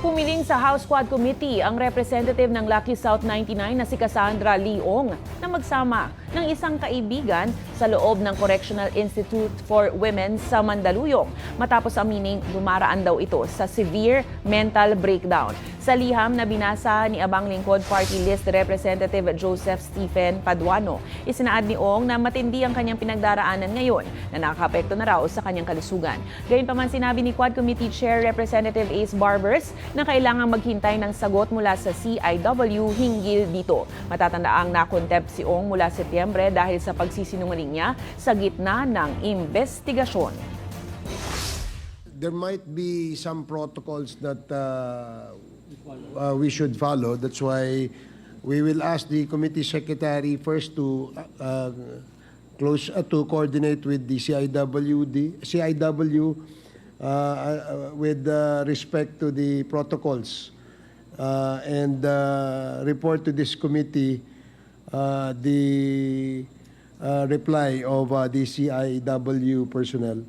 Pumiling sa House Quad Committee ang representative ng Lucky South 99 na si Cassandra Leong na magsama ng isang kaibigan sa loob ng Correctional Institute for Women sa Mandaluyong matapos amining dumaraan daw ito sa severe mental breakdown. Sa liham na binasa ni Abang Lingkod Party List Representative Joseph Stephen Paduano, isinaad ni Ong na matindi ang kanyang pinagdaraanan ngayon na nakakapekto na raw sa kanyang kalusugan. Gayunpaman sinabi ni Quad Committee Chair Representative Ace Barbers na kailangang maghintay ng sagot mula sa CIW hinggil dito. Matatandaang nakontempt si Ong mula Setyembre dahil sa pagsisinungaling niya sa gitna ng investigasyon. There might be some protocols that we should follow. That's why we will ask the committee secretary first to coordinate with the CIW with respect to the protocols and report to this committee the reply of the CIW personnel.